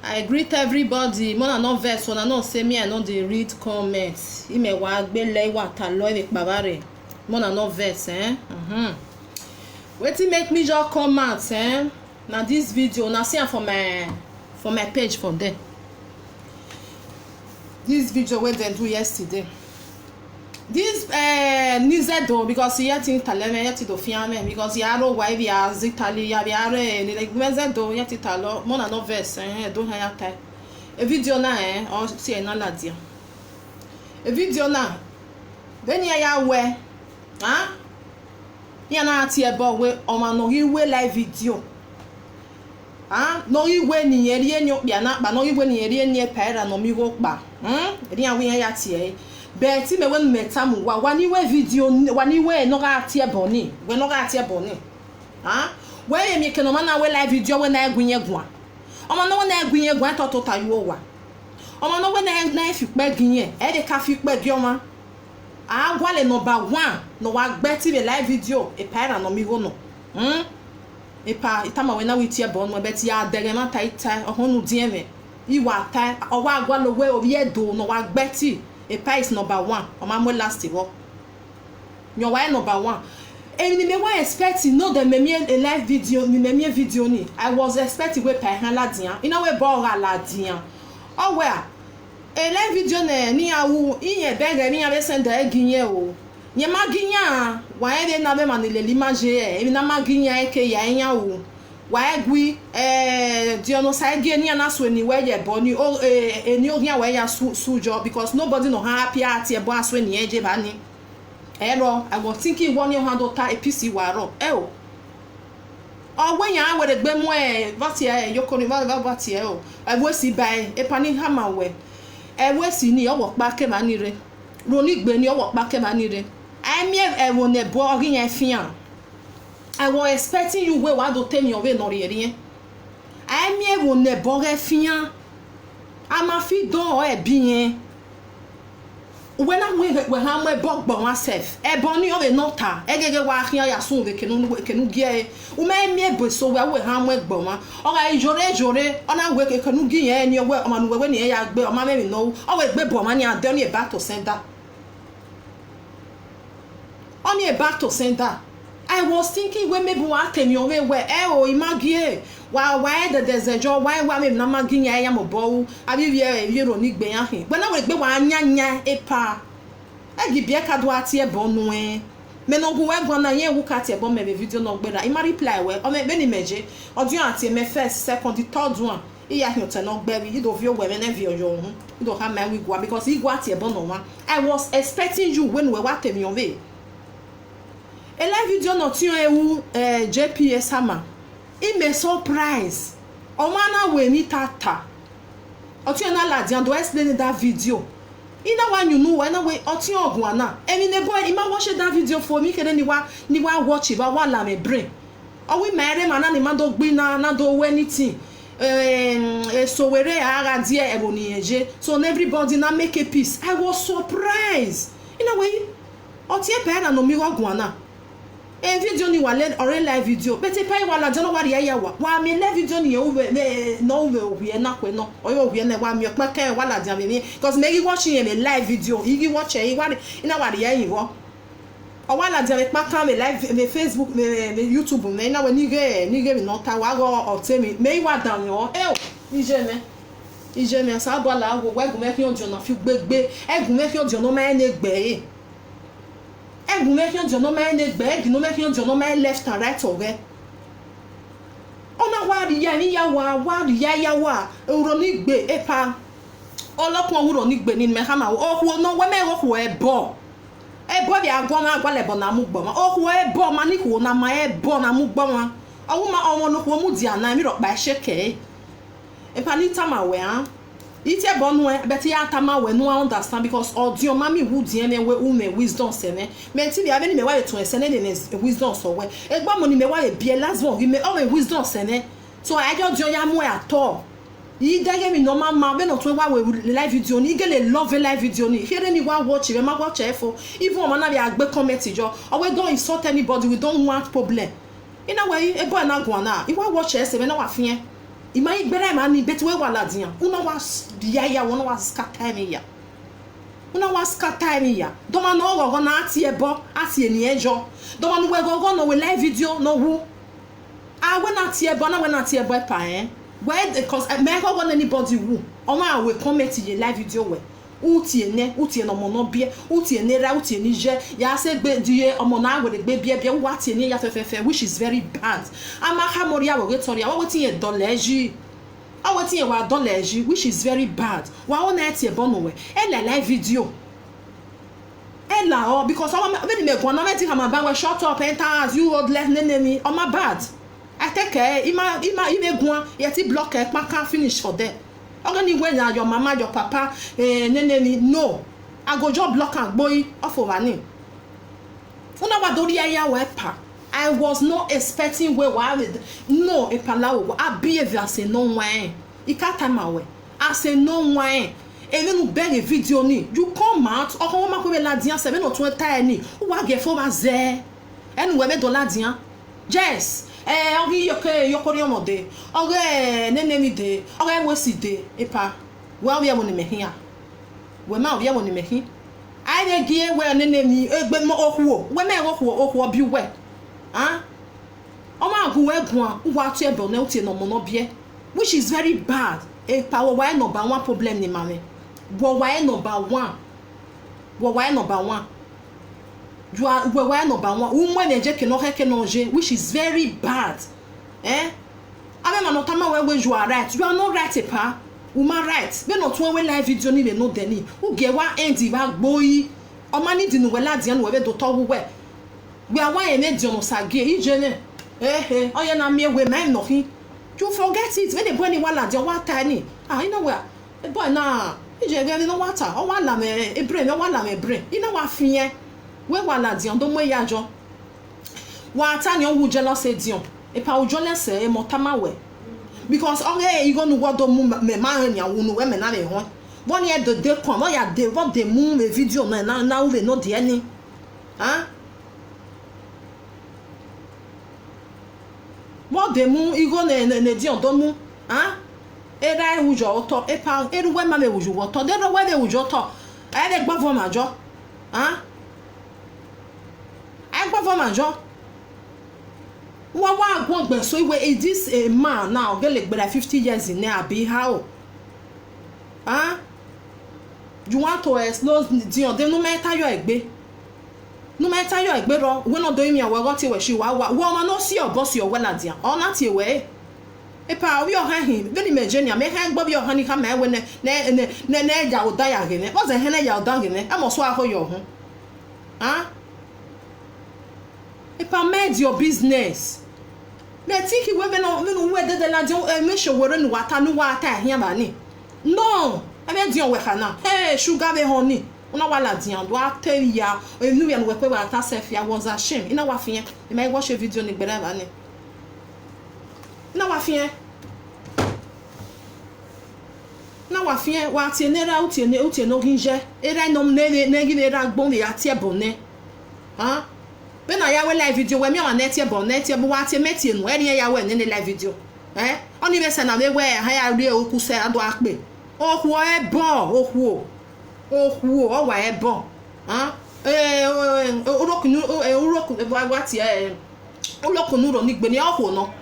I greet everybody. Mona no vex when I no say me I no dey read comments. Ime wa gbele wa ta lo e pabare. Mona no vex Wetin make me just come out na this video na see am for my page for there. This video wey dem do yesterday. This Nizedo because he yet in Taleme yet to fiame because he aro why we as Italy ya biare ni like Nizedo yet italo mona no verse don't have time. A video na or see na la dia. A video na then ya we ya na ati ebo we o ma no we live video. No iwe ni eri enyo bia na ba no iwe ni eri enye paira no mi go pa. Eri an we ya tie Betty me when metamu waniwe video waniwe no ga tie boni we no ga tie boni we me keno mana we live video we na egunye gwa o ma no we na egunye gwa to ta yo wa o ma no we na fi pe ginye e de ka fi pe gi o ma gwa le number 1 no wa gbeti be live video e pa no mi go no e pa itama we na we tie bon mo beti ya dere ma ta ita ohunu die me iwa ta o wa gwa lo we o ye do no wa gbeti a pie is number 1. Or my last year. Your why number 1. And me wa expecting no the me a live video, me video ni. I was expecting we pie han la dia. You know we ball la dia. Oh where? A live video ni awu iye beg me ave send the ginye o. Ye maginya why they na be man le l'image e na maginya e ke ya nya o. Why gwi do no say again na so ni we ye boni o eni ohia we ya sujo because nobody no happy at e bo aso ni eje ba ni ero I was thinking one your hand ta APC waro when ya we gbe mu vati yoko ni vati o we si bai e pani hama we we si ni owo pa ke ma ni re roni gbe ni owo pa ke ma ni re ai mi e wo ne bo orin yan fian I was expecting you we wa do tell your way no re I mi wo ne bore fian ama fi don e bien when I we ha mo bogbo wa self e bon ni o we no ta e gege wa khian ya sun we kenu gie o ma mi e bo so we ha mo egbo ma o ga jore ona we kenu gie ni o we o ma nu we ni ya gbe o ma me no o we gbe bo ma ni ade ni e back to sender on e back to sender I was thinking when maybe wa tell me we imagie why there's a job why me na maginya ya mo bo abi we ro ni gbe yan hin when I we gbe wa nyanya epa e gi bia ka do ati e bo nu me no go we gwa na yen wu ka ti e bo me video no gbe da I ma reply we o me be ni meje odun ati me first second third one iya hin te no gbe bi do vi o we me na vi oyo hu do ha ma we gwa because he gwa ti e bo no one I was expecting you when we wa tell me we a live video no ti ewu JPS Hammer. It me surprise. O mana we mi tata. O ti na la dian do explain that video. Ina one you know when we o ti ogun ana. Emi ne boy ima watch that video for me kede ni wa watch it ba wa la me brain. O we mere mana ni ma do gbe na do we anything. So we re ara die eboni eje. So everybody na make a peace. I was surprised. Ina we o ti e pe na no mi ogun ana. A video ni wale or live video but pay wala don't know what ya wa me live video ni o no we na kwe no o we na wa me pa kan wala dia me because me watching a live video you watch e wa ina wa ya yi wo o wala dia me pa kan me live me Facebook me YouTube me na we ni ge no ta wa go o te me wa dan yo ije me sa do la wo gun me fi ojo na fi gbegbe egun me fi ojo no ma ne gbe egun me fi ojo no ma ne gbe egun no me fi ojo no ma left and right ore ona wa ri ya ni ya wa oro ni gbe epa olopon wuro ni gbe ni me hama o ku no we me ro ku ebo bi agbon ma agba lebo na mu gbo ma o ku ebo ma ni ku na ma ebo na mu gbo ma owo ma omo no ku mu di ana mi ro pa seke epa ni tama we ite bonu but ya tama we no understand because audio mami wu di ene we ume wisdom se me ti bi abeni me wa to ese ne wisdom so we egba mo ni me wa e bie last one we me all wisdom se ne so I just ya mo at all yi dage mi normal ma be no to wa we live video ni gele love live video ni here ni wa watch we ma watch e for even o ma na be agbe comment jo or we don't insult anybody we don't want problem in a way e boy na go na I wa watch e se me na wa fie ima igbere mani betwe wala dia una was ya una was scatter me ya una was scatter me ya do ma no go na ati ebo ati eni ejo do ma no we go no we live video no wu we na ati ebo na we na ati ebo pa where because me go anybody wu o ma we comment ye live video we utie no mo no bie utie ne ra utie ni je ya se gbe die omo na we gbe bie wa tie ni ya fefefe which is very bad ama ha moria we tori wa wetin ye doleji wetin ye wa doleji which is very bad wa o na tie bono we live video because I when me go na me think am ba we shut up enter as you hold left name o ma bad I take ima go ye ti block e pa can finish for there. When your mama, your papa, no, I go just block and boy off over me. I was not expecting where no a palawo. I behave as a no way. It can't time away. I say no way. And then you beg a video ni. You come out or come up with ladian 7 or 20 tiny. Who are get for us there? And we made the ladian. Yes. Yokori mode nenemi de wosi de epa we woni mehia we ma we woni mehi I dey gie we nenemi egbe mo okuo we me okuo bi we o ma gu we gun wo atu ebe na utie no mo no bie which is very bad epa wo why number 1 problem ni mame wo why number 1 you are number 1 which is very bad I mean no time where you are right you are not right pa woman right be not one live video ni no deni who get one end ba boy o ma ni di no we ladi an we be do to we are one e di no sage ije ne o ye na me we man no hin you forget it when the boy ni wala di one tiny you know where the boy na ije be no water o wala me e brain o wala me brain you know what fin we wala dion do mo yajo wa ta ni o wu jealous edion e pa ojo lese e motama we because you go no what do me man ya wu no we me na le hon won ye de kon o ya de what de mu me video na we no de any what de mu igo ne dion do mu era wu jo to e pa eru we ma me wu jo to de ro we de wu jo to e de gba fo ma jo So is this a man now get like 50 years in there be how you want to explode the no matter your egbe ro we no do me we got we she wa ma no see your boss your well dia or not your way e pa we your hand very imagine me hand gbo your hand ka ma we ne ja o da ya gene o ze hen ya o da gene e mo so aho your ho if I made your business me think we be no we de la dio me show we no water here ba ni no I be dio we kana sugar be honey una wala dio do tell ya enu ya no we pe wa ta self ya was ashamed ina wa fien e me watch a video ni gbere ba ni ina wa fien wa tie nera utie no ginje era no ne gine ra gbon ya tie bonne when I have live video when me on net but what you met you when you are in the live video only be say na we higher re oku se ado akpe oku e bon oku o wa e bon urokunu what urokunu ro ni gbe ni oku no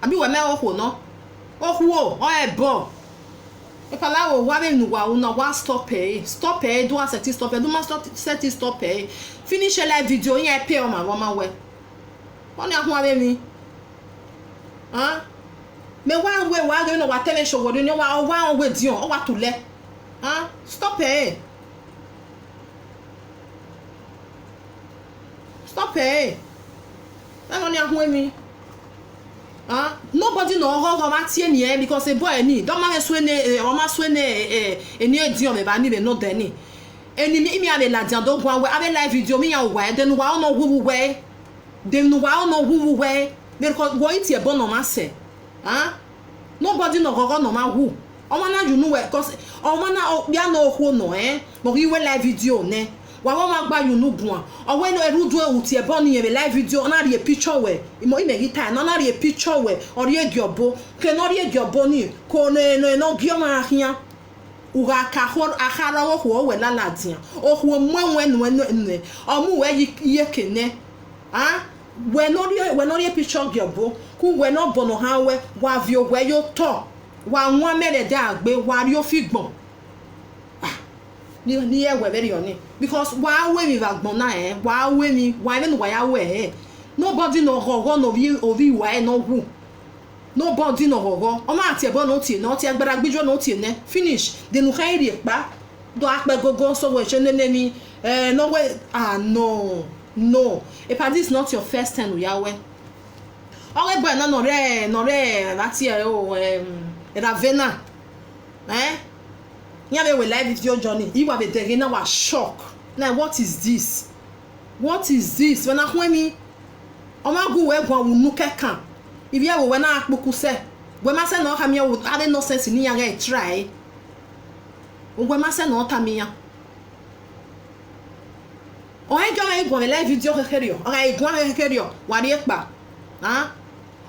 abi we me oku no oku o e bon e pala wo wa be nu wa una wa stop do a set stop do ma stop finish a live video yen pay o ma we won ni ahun abe mi me wa go no wa tele show ni wa we dion o wa to le stop na no ni ahun mi nobody no go ma tie ni because a boy ni don't ma so ne o ma so ne eni edion me ba ni be no deni eni mi ave la dian do gwa we ave live video mi yan wa den wa no wu we because go it e bon no ma se nobody no go no ma wu o ma na you know we because o ma na bia no hu no but you we live video ne wa ma gba you no bua o we no erudu e uti e bo ni e live video na re picture we imo ime gita na re picture we o re giobo ke no re giobo ni ko no gioma ahia uga ka hor akara wo we la ladia o ho mwenwe no o mu we ye kene we no re picture giobo ku we no bono ha we wa vi o we yo to wa nwa mere da agbe wa ri o figbon ni e we very on because wa we mi vagbon na wa we mi wa even wa ya we nobody no gogo no vi wa no hu nobody no gogo o ma ti e bo no ti agbara gbejo no ti ne finish de nu kan ri pa do ape gogo so we se ni no we no if this is not your first time ya we o boy no re lati Ravena Nyame we live video journey you have a day now was shock now what is this when I when me o ma go we gwan unu kekan if you we na akpoku se we ma se no ha me wo ade no sense ni ya ga try we ma se no ta me ya o he jo gwan live video kekerio o ga gwan kekerio wa ri pa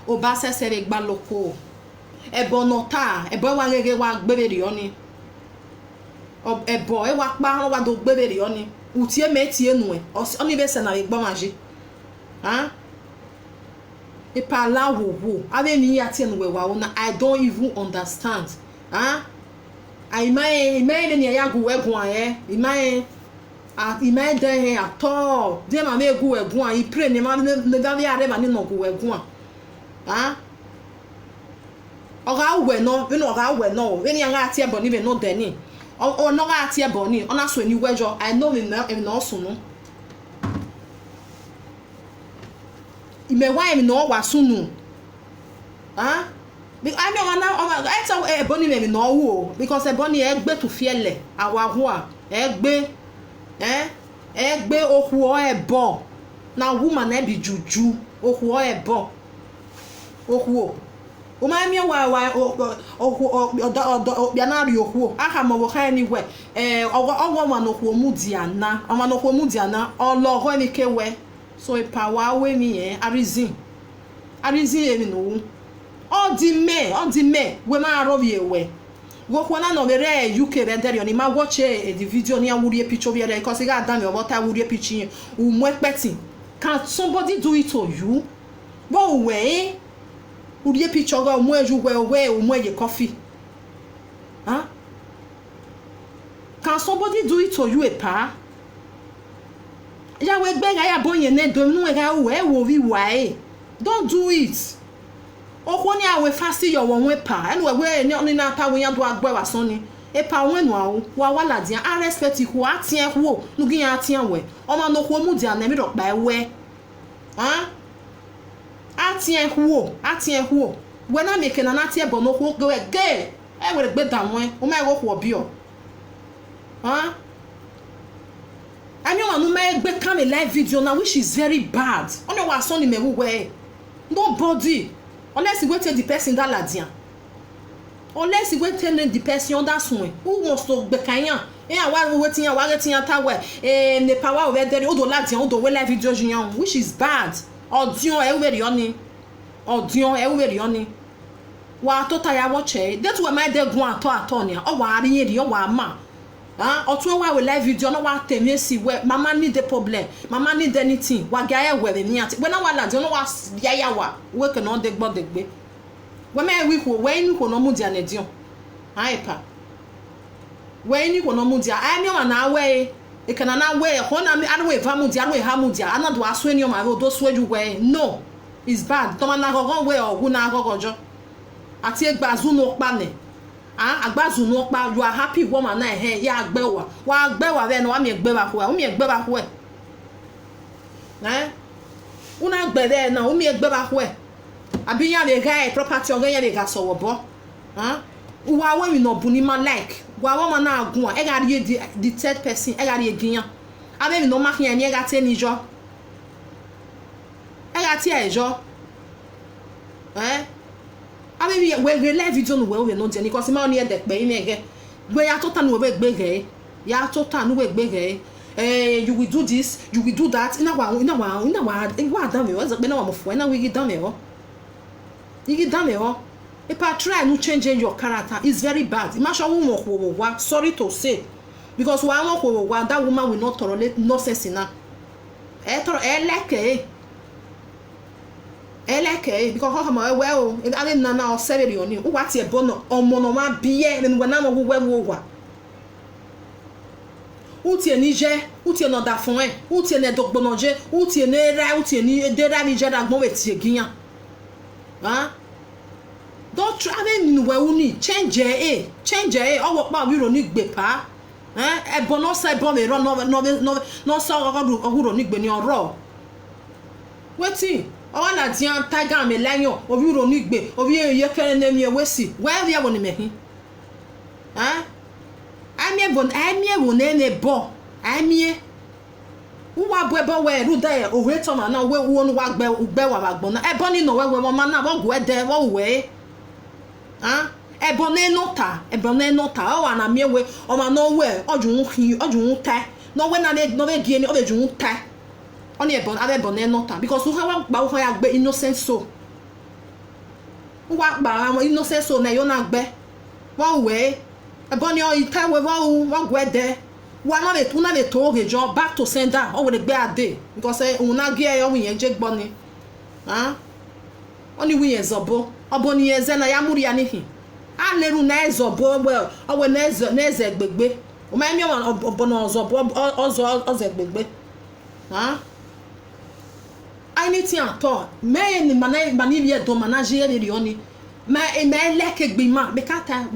o ba se se re gba loko ebo no ta ebo wa gege wa gbebere oni ebo e wa pa wa do gbebere oni utie metie nu e oni be se na gbo maji e pa la wo ave ni ya tie nu we wa na I don't even understand I mai ni ya go egun I de he ato de ma me gu egun I pray ni ma ne da ya re ma ni no gu egun oga we no we no oga we no we ni anga ati ebo ni be no deni o no ga ati ebo ni ona so ni wejo I know me no so no ime wa mi no wa sunu bi I me wana I tell ebo ni me no wo because ebo ni egbe to fiele awa ho a egbe ohu o ebo na woman e bi juju ohu o ebo ohu o ma mi wa bia na ri ohu aha mo wo kan ni we owo ma no ohu mu diana o ma no ohu mu diana ologo ni kewe so ipa wa we mi arizin e mi no all the me we ma ro bi ewe wo ko na no bere UK render ni ma watch the video ni awuri picture bi re because ga dan me o ta awuri picture u mo expecting can somebody do it to you bo we uri picture ga mo eju we o mo ye coffee can somebody do it to you pa ya we gbe ga ya boyen ne do nu ga wo vi wa don't do it okwo ni awe fasti yo won we pa enu we ni na ta we yan do agbe wa son ni e pa won nu awo wa wala dia I respect you atien wo nu gi yan atien we o ma no kwo mu dia na mi do pa ewe atien wo we na me ke na na tie bo no kwo go ge e we gbe da won o ma wo kwo bi o ani o anu ma gbe kam a live video na which is very bad ono wa son ni me we nobody unless you wait the person that ladian unless you wait the person that swing who wants to be kanyan awa waiting ta we the power over there odo ladian odo we live video jiyan which is bad odion everybody oni wa to taya watch that we my dey gun ato ni o wa ari yin ri o wa ma otun wa we live video no wa temi si we mama need the problem mama need anything wa ga we ni ati we na wa ladian no wa ya wa we ke no de gbe we me wi ko we ni ko no mu dia na dion pa we ni ko no mu dia ai mi ma na we e kana na we ho na mi anu we va mu dia we ha mu dia ana do aso eni o ma do so eju we no it's bad to ma na gogo we ogun na gogojo ati egbazu no pa ne agbazu no pa you are happy woman na ya agbewa be no wa mi egbewa ko mi egbewa ko una gbede na o mi egbewa ko abi ya le ga property o ga ya le ga so wo bo wa we mi no bu ni ma like wa wo ma na agun e ga ri the third person e ga ri egiyan abi mi no ma kiyan ni e ga te ni jo e ga ti e jo abi we live video no we no je ni because ma oni e de pe ni ege gbe ya to tanu we gbe ge ya to tanu we gbe ge you will do this, you will do that. What done me? What's up? No, I'm for now. We get done me. You get done me. If I try to change your character, it's very bad. Imagine sorry to say, because that woman will not tolerate nonsense enough. Because well, I didn't know seven on you. What's your bono or monoma beer and when I'm over. Outil Niger, outil no da fond, outil ne dok bonoje, outil ne ra, outil ni de ra Niger da gbo wetie giyan. Hein? Don't try me we uni change owo pa wi ro ni gbe pa. Hein? E bono se bon me ro no so ro ni gbe ni oro. Wetin? Owa na dian taga me layon, o wi ro ni gbe, o wi ye kere na mi ewesi. Where we woni mehin? Hein? Amie won ene bo amie uwa bwebo we ru de o we to ma na we wonu wa gbe wa gbon na ebo ni no we ma na wo gwe de wo we ah ebo ne nota o wa na mie we o ma no we oju ta no we na no we gie ni o be ju ta oni ebo ne nota because we wa gba wo ya gbe innocent so uwa gba innocent so na yo na gbe wo we ebony o ita we wa gwede wa na le to ge jo back to sender o we gbe ade because una gi e o yen je gbo ni oni wi ezobo oboni eze na ya muri ya nihi a leru na ezobo well o we na eze gbegbe o ma mi o obono ozobo ozo gbegbe anything at all me ni mani bi e do manager le rioni we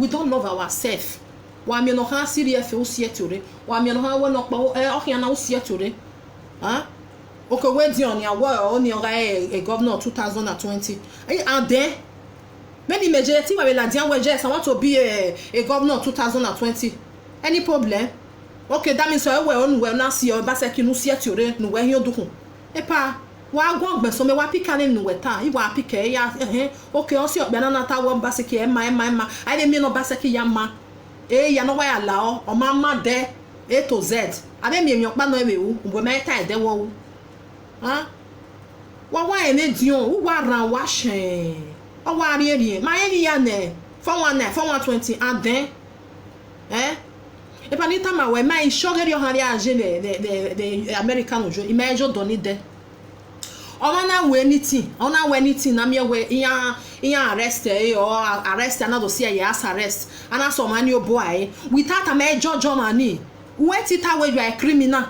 don't love ourselves. Wa mi no ha serious o sietore. Wa mi no ha we no pa o hia na o sietore. Okay, we di on ya wa on your governor 2020. And then many majority we la dian we just want to be a governor 2020. Any problem? Okay, that means we on we na see o ba se kinu sietore no we hin odukun. Epa wa gbe so me wa pikane nu weta I wa pike ya okay o si ogbe na ta wo baseki e ma I dey me no baseki ya ma ya no wa ya la o ma de A to Z ade mi pa no ewu ngbe me ta de wo wa ene dion wo wa ran wa shen o wa ri ma eni ya ne 419 and then e pa ni ta ma we ma ishogeri o han ri age the American ojo imejo doni de ona na we anything na me we iya arrest or arrest another see ya arrest and so many boy without a major Germany wait it away you are a criminal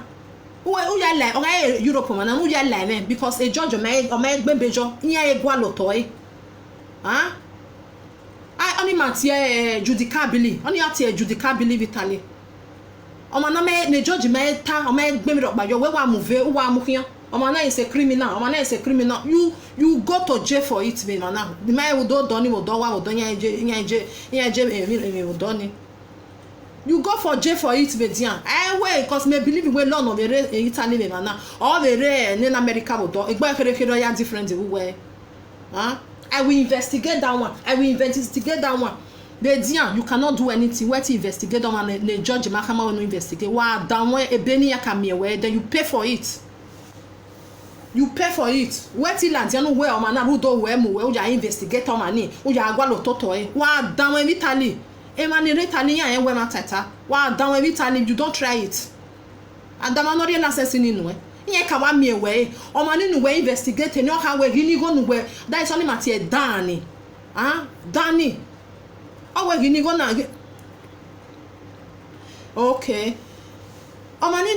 who ya like okay Europe man who ya like because a judge o me gbebejo iya egwa lotoy I only matie judicably only atie judicably vitally o man na me ne judge me ta o me gbe mi ro gbajo we wa move wa mu kian Omana is a criminal. You go to jail for it, man. The man will do doni will do wa will do you go for jail for it, Bedian. Wait, because me believe we learn of the Italy, man. All the rare in America will do. It different way. I will investigate that one. Bedian, you cannot do anything. Where to investigate that one? The judge Mahama will investigate. Wow, down where a Beni Yakamia where then you pay for it. Where till and you know where man who do where you investigate on money who you agwa lo toto wa down in Italy e man in Italy yan we matata wa down in Italy you don't try it and the man no real access ni nu yen ka wa mi we o man ni we investigate ni o ha we gini go nu we that is only matter Dani Dani o we gini go na okay omani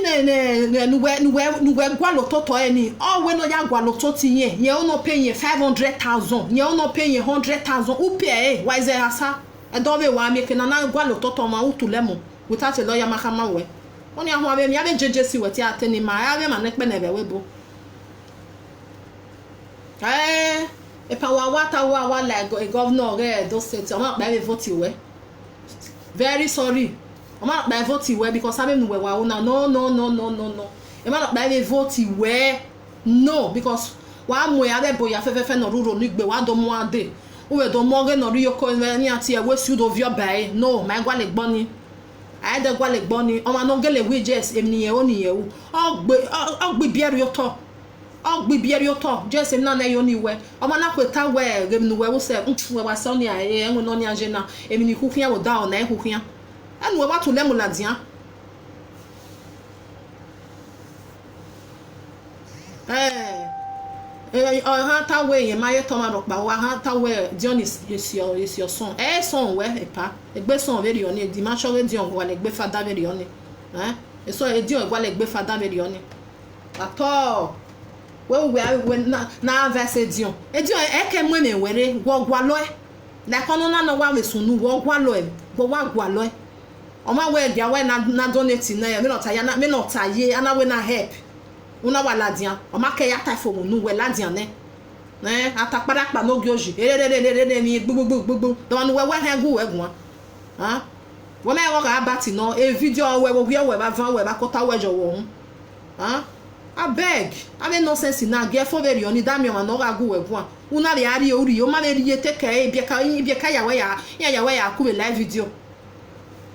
nuwe gwa lo toto eni o we no ya gwa lo toti yen ye o no pay yen 500,000 ye o no pay yen 100,000 u pay why is there asa e do be wa make na gwa lo toto ma utu lemo without a lawyer makama we oni ahun abe mi abe JJC we ti ateni ma abe ma nepe na be we bo e pa wa like a governor do state o ma be vote we very sorry o ma by vote where because I mean we wa una no e ma by vote where no because wa mo ya be boya fefe no ruro ni gbe wa do mo ade o we do mo ge no ri yoko ni ati e we su do vio bai no my gwa le gbon ni I de gwa le gboni o ma no gele wages emni ye oni ye wu ogbe biere yoto ogbe biere yoto just em na yo ni we o ma na kweta we gemnu we wo se we wa so ni aye enwe no ni age na emni kuhia wo da o na kuhia anu we wa to le mu ladian ta we ye ma ye to ma ro pa wa ta we Dion is your son son we epa egbe son very oni di ma sure Dion wa le gbe fada very oni so e Dion wa le gbe fada very oni ato we na verse Dion e Dion e ke mu me were wo gwa lo na kono na no wa we sunu wo gwa lo wo wa gwa lo o ma we dia we na donate na me not ye ana we na help una wa ladian o ma ke ya ta fo nu we ladian ne atapada pa no gyoji ni gbugbu do nu we hengu we gun wo me wo ga bati no e video we ba van we ba kota we jo wo abeg ave nonsense na ge fo very oni da mi ma no ga gu we gun una le ari ori o ma le ri take e bi ka ya we ya ku be live video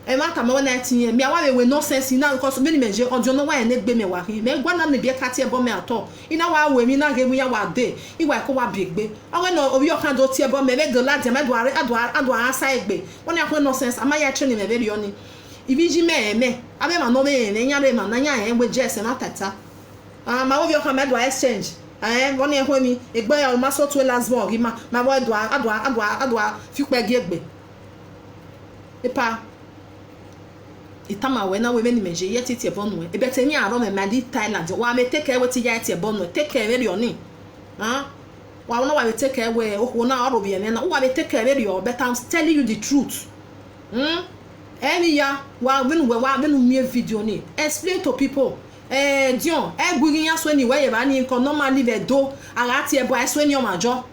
e ma ta mo na tinye mi awa we nonsense na because me ni meje ojo no wa e negbe me wa hin me gwa na ne bi ka ti e bo me ato ina wa we mi na ge mu ya wa de iwa ko wa bi egbe owe no obi o kan do ti e bo me be do la de me do asa egbe won ya ko nonsense ama ya training me be ri oni ibiji me abe ma no me ne nya re ma na nya e we je se na tata ma obi o kan me do exchange won ya ko mi egbe ya ma so to last born ma wo do fi pe ge egbe epa itama we na we me ni meje ye tete e bonu e bete ni aro me madi Thailand wa me take we ti ya te bonu take we ri oni wa no wa me take we o na aro bi ene na wa me take we ri o but I'm telling you the truth any ya wa when me video ni explain to people Dion guri yan so ni we ye ba ni nkan normally be do ara ti e bo so ni o ma jo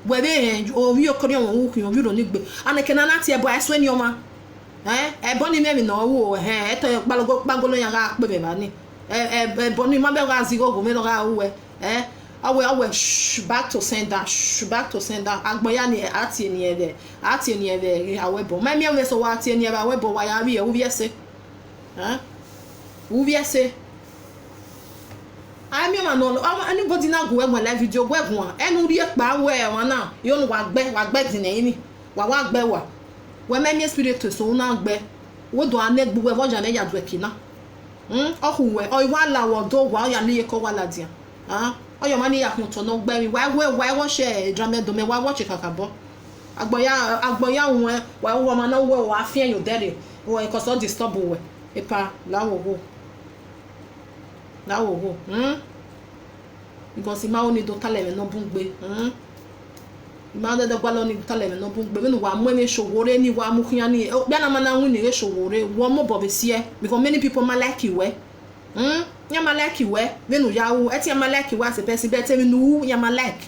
we be o wi o kori won wu kun o wi ro ni gbe aneke na ti e bo so ni o ma boni me no wo to gbagolo yan ga pe be ba ni boni ma be ga zigo go me no ga wo awe back to sender agboya ni ati eni ebe awe bo me we so wa ati eni ebe awe bo wa ya wi e wo biese wo biese I me ma no anybody na go we live video go egun enu ri epa we won na yo nu wa gbe din ni wa gbe wa we me spirit so na gbe wo do anegbu we voja me ya do ekina ohuwe o iwa la wo do wa ya le ko wa la dia oyo mani ya kun to no gbe mi wa wo se drama do me wa watch kakabo agboya won wa wo ma na wo wa afia yo dere wo e ko so disturb we epa la wo because ima oni do tale me no bungbe ima de gwa lo ni tale me no bungbe me no wa mo me showore ni wa mu kyan ni bia na mana hu ni re showore wo mo bo be sie because many people ma like you ya ma like you me no ya wo eti ma like you as a person be tell me no ya ma like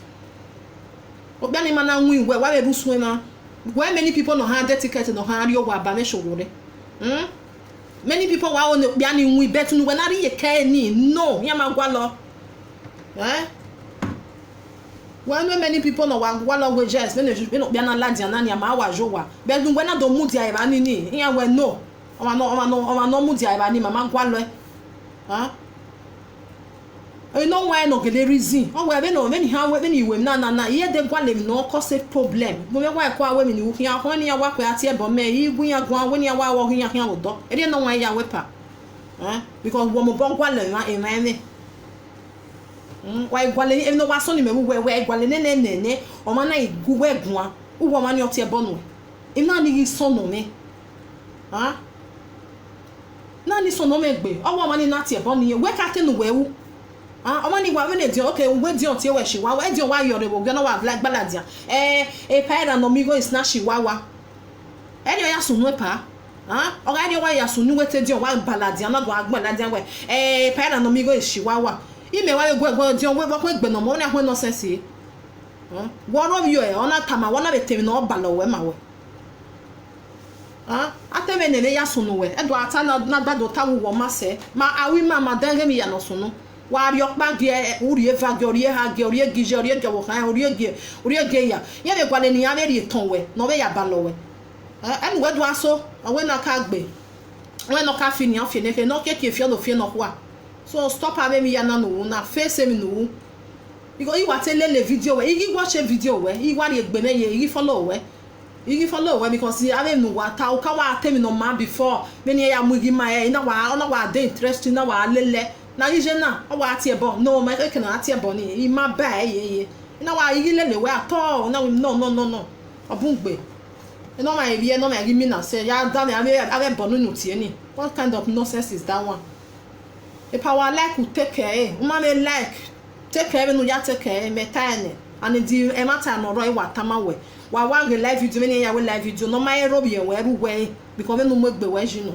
o bia ni mana hu we wa be rusu na why many people no have ticket no ha ri o wa ba me showore many people wa on bia ni hu bet no we na ri ye kai ni no ya ma gwa lo when many people no wa lo we just me no bia na ladian na ni ma wa jo wa be dun we na do mu dia ba ni ya we no o ma no mu dia ba ni mama gwa lo you know why no get reason o we no me ni ha we ni we na ye de gwa le no cause problem mo me wa kwa we mi ni wu ya ho ni ya wa kwa ati e bo me yi gu ya gwa we ni ya wa wo ya wo do e de no wa ya we pa because wo mo bo gwa le ma e ma me why gwale e no wa so ni me we gwale ne o ma na igu we gun wo ma ni o ti e bonu e na ni so no me na ni so no me gbe o wo ma ni na ti e bonu ye we ka te no we wu o ma ni wa we ne di okay we di o ti e we shi wa we di o wa yore bo gbe na wa black baladia e paira no mi go is na shi wa e di o ya so no pa o ga di o wa ya so ni we te di o wa baladia na do agbaladia we paira no mi go is shi wa ime wa gwe di on we ba ko egbe no mo na ho no sense wo ro bi yo ona tama wona be temi no ba lo we ma we ateme ne ya sunu we edo ata na gbado tawo wo ma se ma awi ma dange mi ya no sunu wa ri okpa ge uri eva ge ori ha ge ori gije ori ge wo kan ori ge ya ye be kwale ni ya be ri ton we no be ya ba lo we enu we do aso we na ka gbe when no ka fini on fini no ke fio no fie no kwa so stop having me yana no na face me no because you watch le video we you watch a video we you want egbe na ye you follow we because you have no wa ta o ka wa tell me no man before me ni ya mugi ma e na wa dey interest na wa lele na you je na o wa ati ebo no ma ke na ati ebo ni I ma ba ye na wa yi lele we ato na no obungbe no ma e no ma give me na say ya da na ave bonu no tie ni what kind of nonsense is that one e power like to take care uma me like take care no ya take care me time and di e matter no roi wa tamawe wa live video me ya we live video no ma e rob ye we because me no mo gbe we jinu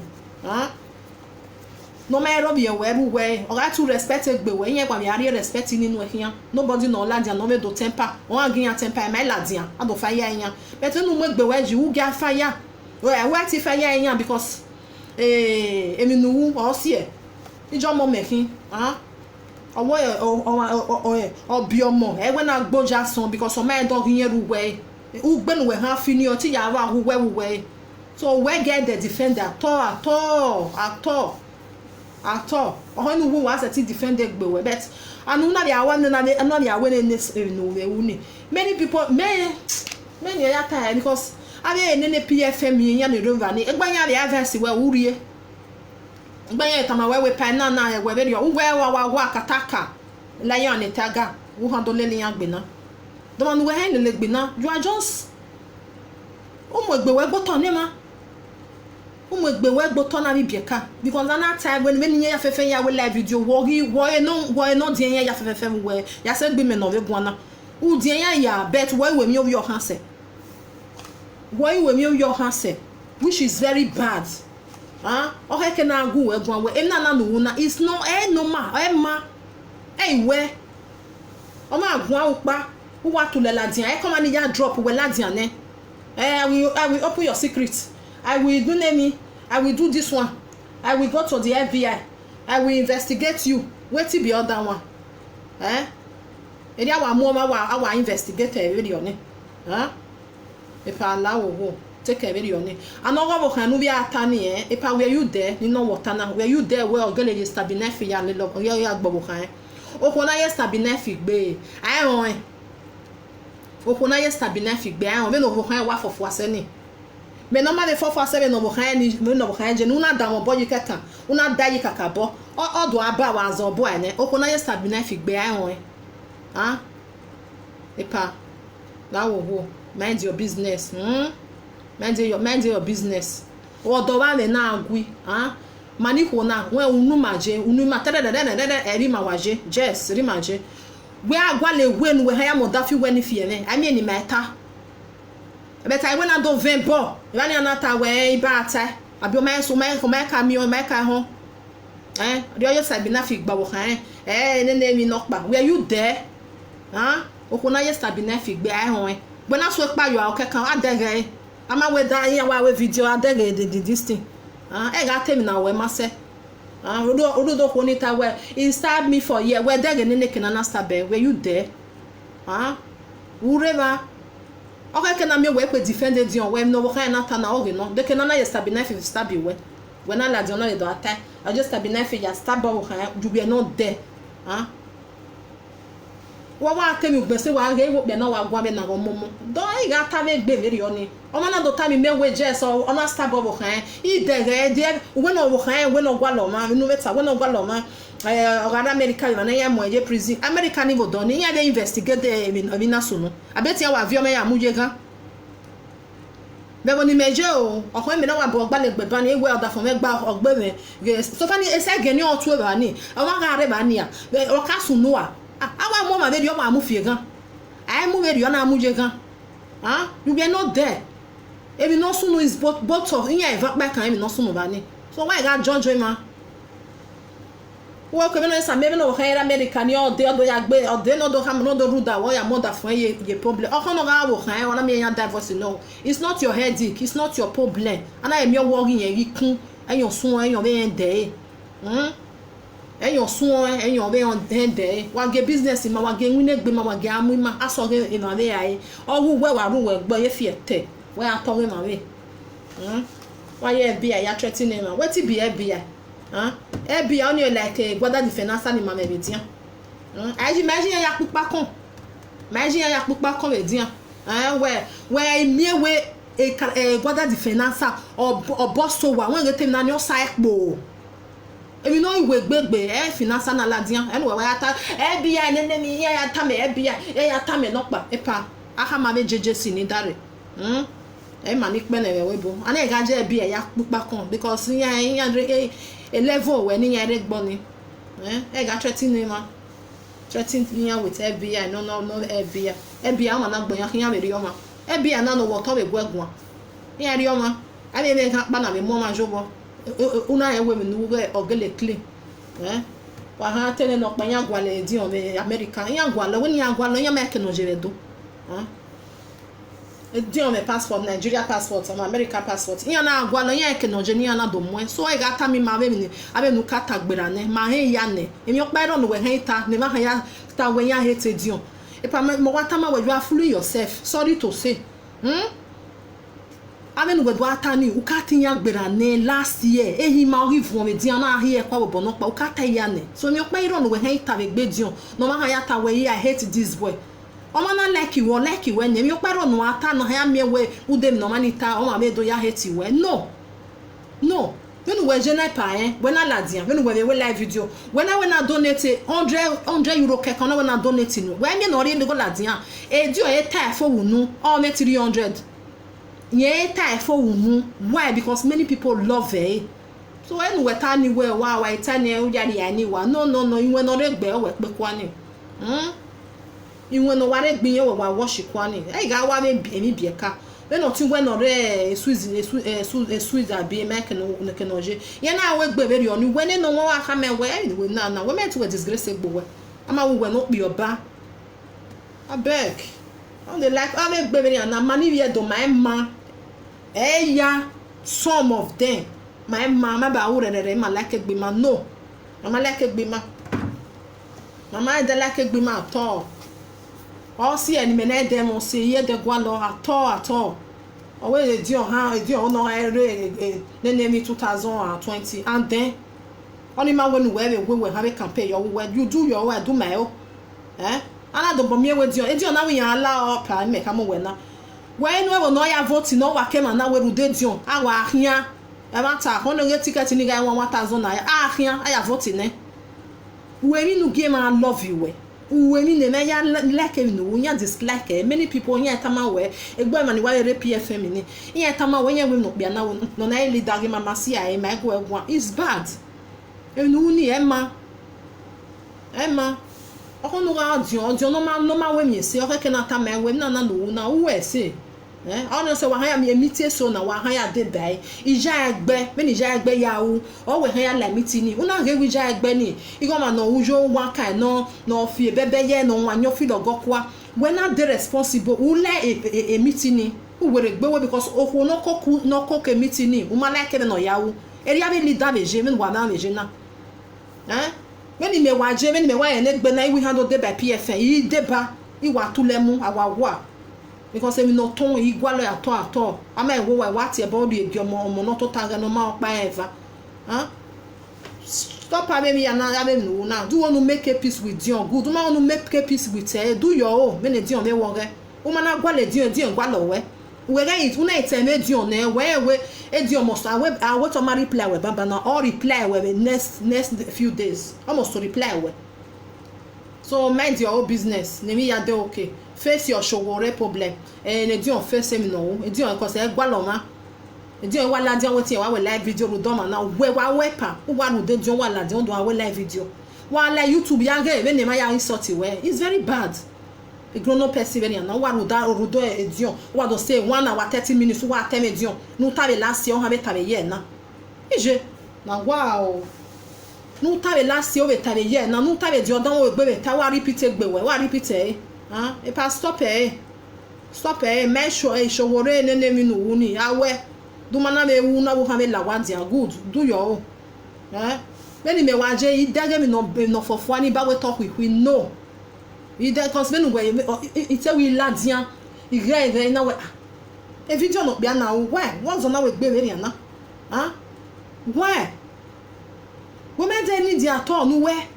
no ma e rob ye we o ga to respect gbe we yen kwa me ari respect ninu ehian nobody no ladia no me do temper o agin ya temper me ladia ado fire yan but no mo gbe we ji u ga fire we ti fire yan because emi nu o sie ijo mo mekin obi omo e we na gboja son because o ma dog yen ruwe u gbenu we han fini o ti ya wa we so we get the defender at all o nu wo was ti defend gbe we but anu na dia wan na dia we no we uni many people many ya time because abi ne PFM yen ya ne rover ni egbanya dia verse we urie gbanya tama we pa na we be yo we wa kataka la yan ne taga wo handle le yan gbe na the one we hand le gbe na you are just o mo gbe we gboton ni ma o mo gbe we gboton na bi bieka because that time when ya fefe ya we live video wo no die ya fefe we ya se gbe me no we gwana u die ya bet we mi your handset your handset which is very bad okay can I go we na no na it's no normal ma we o ma gwan upa who want to le ladian come and ya drop we ladian I will open your secret I will do name I will do this one I will go to the FBI I will investigate you wait till be other one eri awa mo ma wa investigate every on e pa allow wo take every on anogo bo kan no bi atani e pa were you there ni no water na were you there where ogele ye stabina fi ya le lo ya gbo kan okona ye stabina fi gbe ai on okona ye stabina fi gbe ai on me no bo kan wa fofo aseni me no ma de fofo asebe no bo kan ni me no bo kan je no na da mo boy keka una da yi kakabo o do aba wa zo bo ene okona ye stabina fi gbe ai on epa la wo mind your business mind your business o do wa le na agui mani ko na we unu ma tere eri ma waje yes ri ma je we agwa le we nu we ha ya mo da fi we ni fie ne ami ni meta but I when I do vembo e ani anata we ba ata abi o ma so ma ko ma ka mi o ma ka ho ri o yo sabi na fi gba wo kan ne mi no pa were you there okuna ye sabi na fi gbe ai ho when I so pa yo akekan adere ama we da yin wa we video adere this thing e ga tell me na we ma se odo ko ni ta we he stabbed me for year we dere ne kena na stab were you there ureba okay can me we pe defended you we no kan na ta na oge no de kena na ye sabi na fi stab you we when I la di ona le do attack I just sabi na fi ya stab o kan you be not there wa temi gbese wa ge wo be na wa gwa be na momo do I ga ta me gbe veri oni o ma na do ta mi me we je so ona stab o kan I de de we no wo kan we no gwa lo ma no beta we no gwa lo ma ogada America na ya mo je prison America ni bo do ni ya de investigate de na so no abeti ya wa vi o me ya mu je gan be woni meje o okon mi na wa bo gba le gbe ban e we oda fo me gba ogbe me so fani ese ge ni o tu e ba ni o ma ga re ba ni a o ka sun no awa mo ma be dio ma mu fie gan ai mu be dio na mu je gan you be not there e be no sunu is both of in ya eva pa kan e no sunu ba ni so why ga judge ma wo ko be no sa me be no kan era America ni o de odo ya gbe o de no do ham no do ruda wo ya mother fun ye problem o kan no ga wo kan e wona me ya divorce no it's not your headache it's not your problem and I am your worry yen ri kun eyan sun eyan be en de eyan sun eyan be on de wa ge business ma wa ge win egbe ma wa ge amu ma aso ge ina le ai o wu we wa ru we gbo ye fi ete we ato we ma we why FBI ya threatening him? What be FBI? Huh? FBI only like Gwada the finance ni mama ebedian. Imagine ya pupa kon. Imagine ya pupa kon ebedian. Where me we Gwada the finance or boss so wa when get na ni o sa ekpo. Ebi no iwe gbegbe finance na ladian. Anyway wa ta FBI nene ya ta me FBI ya ta me nokpa epa. Aha ma me JJC ni dare. Manik bene webo ana ga je bi ya pupa kon because yan a level when yan regbo ni ga threatening ma threatening with FBI no FBI ma na gbo yan yan be ma FBI na no wo to be gwegun yan ri ma abi me kan pa na me mo ma jobo una yan we me nu we ogele clean wa ha tele no pa yan gwale di o me America yan gwale we yan gwale yan me ke no jere do di on my passport Nigeria passport or America passport yan na agwa lo yan ke no je ni yan na do mo so e ga ta mi ma be ni abe nu kata gbera ne ma he ya ne emi okpa ro no we he ta ne ma ha ya ta we yan he te di on e pa mo wa ta ma we you are fooling yourself sorry to say abe nu we do ata ni u ka tin yan gbera ne last year e hi ma ori fun me di yan na he e kwa bo no pa u ka ta ya ne so mi okpa ro no we he ta be gbe di on no ma ha ya ta we I hate this boy Oma na like you when you paro no ata no ha me we udem no manita o ma me do ya hate we no when we jena pa when I ladian when we live video when I donate 100 euro ke kana when I donate no when me no re go ladian e di o e tie for unu o me 300 ye tie for unu why because many people love it so when we tani we wa tani e ya ri ani wa no you no re gbe o we pe kwa ni Iwe no ware gbin ye wa wash kwani e ga wa me bi ka we no tin we no re Swiss abi make no ke no je ye na we gbe be ri onu we no wa ha me we na we me to disgrace gbo we ama we no bi oba abeg on the like am gbe be ri na mani we do my ma ya some of them my mama ba wo re ma like gbe ma no mama like gbe ma mama de like gbe ma at all see any men dem on say ye de gwa lo at all o we di on ha di on no name 2020 and then only man when we have a campaign your way you do your way do my own ana do bom ye we di on na we yan ala up and make am we na when we no ya vote no wa kema na we ru de di on awa ahia e ma ta ho no get ticket ni ga 1000 na ahia aya vote ne we mi nu game I love you we we ni me ya like no nya dislike many people nya tama we egbo ma ni wa re PFM ni nya tama we nya we no bia na no na leader ge mama si ai ma go egwa is bad enu ni ema o no ga dio no ma we mi se o ke na tama we na no na we se ono se wa ha ya mi emiti so na wa ha ya de dai ija egbe me ni ija egbe ya o we ha ya la miti ni una ge wi ija egbe ni igo ma no ujo wa kai no fi bebe ye no wa nyo fi logokwa we na dey responsible u le emiti ni u were gbe we because o no ko emiti ni u ma like no ya o eri abi leader be je me wa na me je na when ni me wa je me ni me wa ye ne gbe na we handle dey by PFN yi dey ba iwa tulemu awawa because we no ton igual at all ama e wo wa ti e body e omo no to tanga no ma opa eva stop me na no now do want to make a peace with Dion good do want to make a peace with do your own me ne Dion me wo ge o ma na gwale Dion gwalo we ga it una it me Dion na we e Dion must I want to reply we baba na or reply we next few days almost to reply we so mind your own business ne me ya de okay face your showore problem ne Dion face me no e Dion cause e gwalo ma e Dion wa la Dion wetin wa we live video ru do ma na we wa wepa u wa ru de Dion wa la Dion do wa live video wa la YouTube ya ge be ne ma ya insult we it's very bad e grown up person be na wa ru do e Dion wa do say 1 hour 30 minutes wa tell me Dion no ta be last year o ha be ta be year na ije na wow no ta be last year o be ta be year na no ta be Dion don we gbe be ta wa repeat egbe we wa repeat e pa stop make sure showore nene mi no wuni awe do mana me wu na wo ha me la wa dia good do your when me wa je I dage me no fofo ani ba we talk we know I dey cause me no we it say we la dia I na we e video no bia na why once na we gbe we na Huh? Why? Women they need their turn where?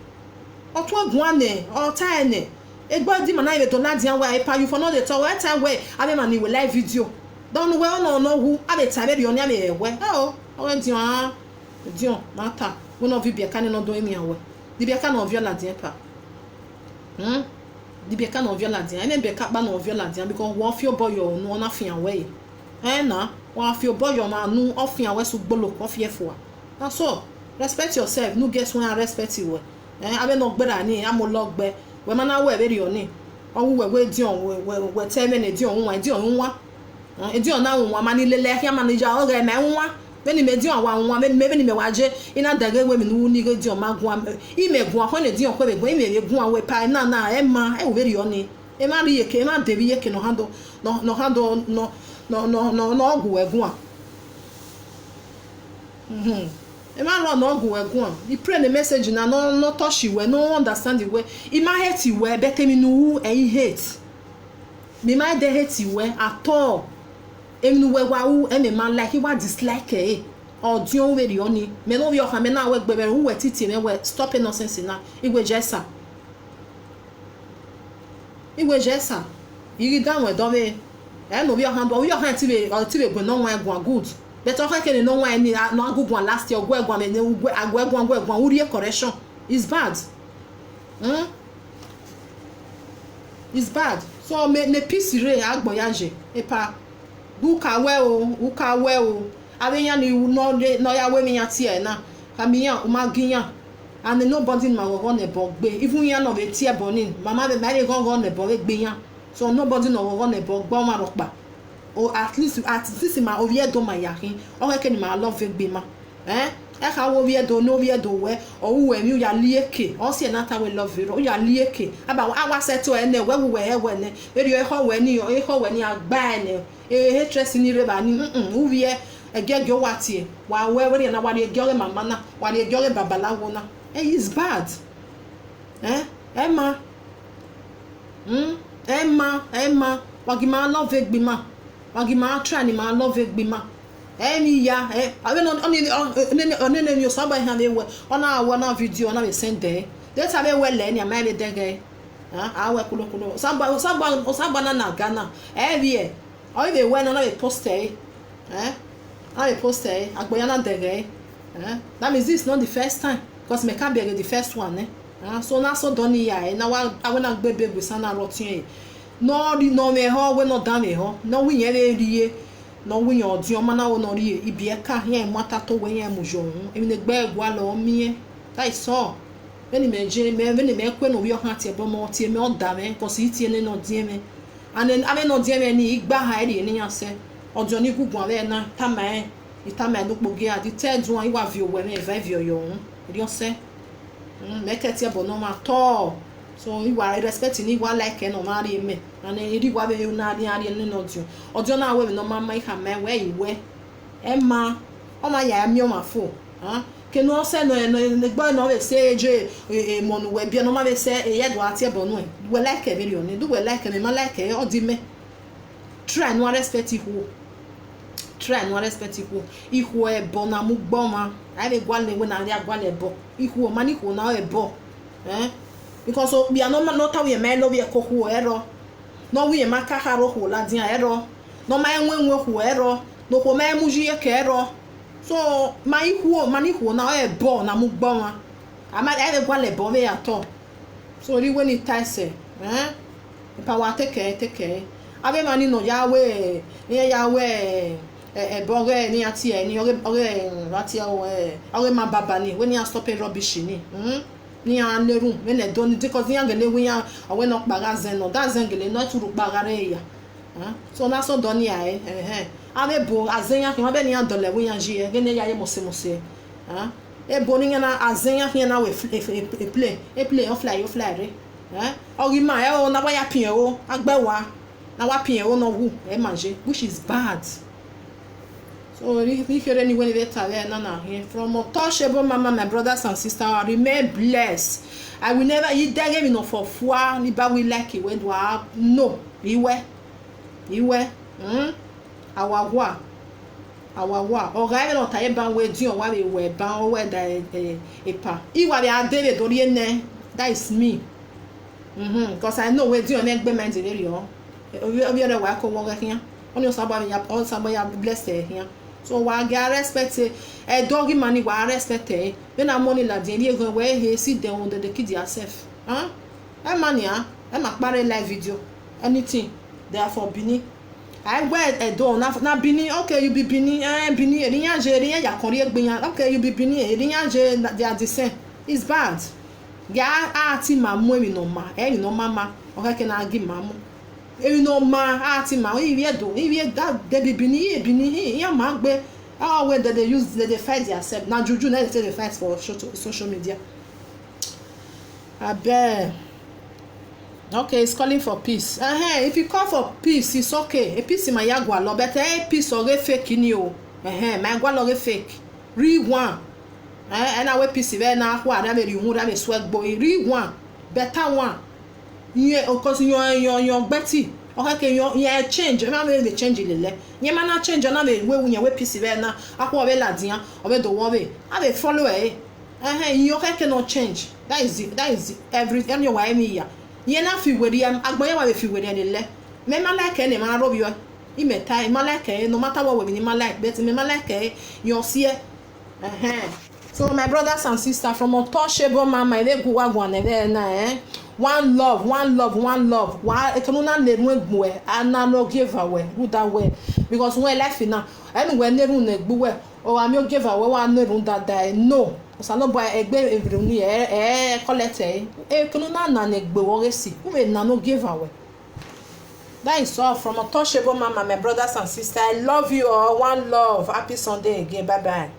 Or to guane or tiny. Egbo di mana to na dia why pa you for no the talk where time where ave mani we live video. Don't well no who ave time be on ya me we. Oh, went you Dion mata. One of you be can no do me away. Di be can of viola dia pa. Di be can of viola dia. Ene be ka ba no viola dia because one feel boy you no na fin away. Na one feel boy you ma nu ofin away so gbolo ko fie fo. Na so respect yourself. No get one respect you. Ave no gbera ni amologbe. We mana we very oni. Owu we Dion we tell me na Dion nwa. Dion na nwa mani lele ya manager o ga me nwa. Many me Dion wa nwa me waje ina dage we me nu ni go Dion magwa. Ime gwa ho ne Dion ko be gwa ime gwa we pa na emma e wo very oni. E ma ri yeke ma debi yeke no hando no ogwu we gwa. E ma lo no ogwu we gwa. He pray the message na no touch we no understand the way. E ma hate we be temi nu e hate. Me ma de hate we at all. Emu we wa u e me man like he wa dislike e. Or Dion we ri oni. Me no we o kan me na we gbebe ru we titi me we stop nonsense na. Igwe jesa. Igwe jesa. Iri down we do me. E no we o hand ti we go no wan gwa good. But o can no wan ni no go gwa last year go gwa me ne agwa uri correction. It's bad. It's bad. So me peace re agboyaje. Epa uka we o abenya ni no ya we mi ya tie na kamiya umagiya and nobody ma go run e bogbe even ya no be tie bonin mama be marry go run e bogbe ya so nobody no go run e bogbo ma ropa or at least ma ovie do ma yakin o ke ni ma love gbe ma e ka wo vie do no vie do we o wu emi ya lieke o se na ta we love you o ya lieke aba awa seto ene we ne eri e ho we ni agba ene e stress ni reba ni wu vie egege watie wa we na wa egege mama na wa egege babalawo na is bad Emma wagima love gbe ma wagima try ni ma love gbe ma emi ya abe no oni ni so ba ha le we ona video ona we send there that abe we le ni ama le dege awe kulo samba na Ghana every o be we na we post I post agboya na dege that means this not the first time because me can be the first one so na so doni ya na wa na gbebe busa na rotin no me ho we no dan me ho no we yen rie no we yan odi o mana wo no rie ibi e ka yen mata to we yen mujo hun emi ne gba egwa lo mi that is all when me kwe no we o han tie bo mo tie me o da me because itie ne no die me and then ame no die me ni igba ha ri ni yan se ojo ni gugun ale na tama itama do poge a di third one iwa vi owe me va vi oyo hun ri o se me ke tie bo no ma to so iwa respect ni iwa like no ma ri me and ri wa be na ri ni no ojo na we no ma ma ka me we iwe emma o ma ya mi o ma fo ke no se no gbo no we se je mo no we bi no ma be se ye do atie bo no we like e bi oni do we like me ma like e o di me try no respect ihu ihu e bo na mu gbo ma ai be gwa le we na ri agwa le bo ihu o ma ni ko na e bo because we are no ta we me lo we ko hu ero no we ma ka haro hu la dia ero no ma enwe hu ero no ko ma mu ji e ke ero so ma ihu ma ni hu na e bo na mu gbo ma ama ai be gwa le bo we ato so ri we ni taise pa wa take abe mani no yawe boge ni ati ni ore ati ore ma baba ni we ni stop rubbish ni an le room we ne don ni because ni angele we ya we no kpaga zen no that zen gele no turu kpaga re ya so na so don ya abe bo azenya ki ma be ni an dole we ya ji ge ne ya ye mose e bo ni na azenya ki na we play on fly re ori ma o na wa ya pin o agbewa na wa pin o no wu e manje which is bad. So if you're anywhere na here from untouchable mama, my brothers and sisters, remain blessed. I will never eat that game no for four ni ba we like it when do no iwe awawa awawa oga e no ta e ban we di on wa we ban o we da epa iwa be adele dori ene that is me because I know we di on egbe mind le ri o obi ore wa ko wo ga hian oni o sabo ya bless here so wa ga respect e doggy mani wa respect e na money la di e gan we he sit there on the kid yourself e mani e ma pare live video anything therefore bini I wear a door na bini okay you be bini bini eriyan je eriyan yakori egbeyan okay you be bini eriyan je they are the same it's bad ya ati mamu emi no ma no mama okay can I give mamu emi no ma ati ma iwi that they be bini ya ma gbe how way that they fight themselves na juju na they fight for social media abeg. Okay, it's calling for peace. If you call for peace, it's okay. A peace in my yagwa lo, but a peace or fake in you. My gwa lo fake. Real one. And I will peace even now. What I mean, you would have a swag boy. Real one. Better one. Yeah, of course, you're Betty. Okay, you're change. I'm not the change in the you man not change another way when you're peace even now. I will be ladia or the way. I will follow it. You cannot change. That is every way me here. Ye na fi weri am agboye wa fi weri ani le me ma like e ma rob yo I me time ma like no matter what we ma like but me ma like you see so my brothers and sisters from Untouchable Mama e go wa na one love wa e kanu na le nu egbu ana no give away who that way because when life na anywhere neru na egbu we o am you give away wa neru that die no salo boy egbe evruni collect kunu na egbe wo resi we na no give away. That is all from Untouchable Mama, my brothers and sisters. I love you all. One love. Happy Sunday again. Bye bye.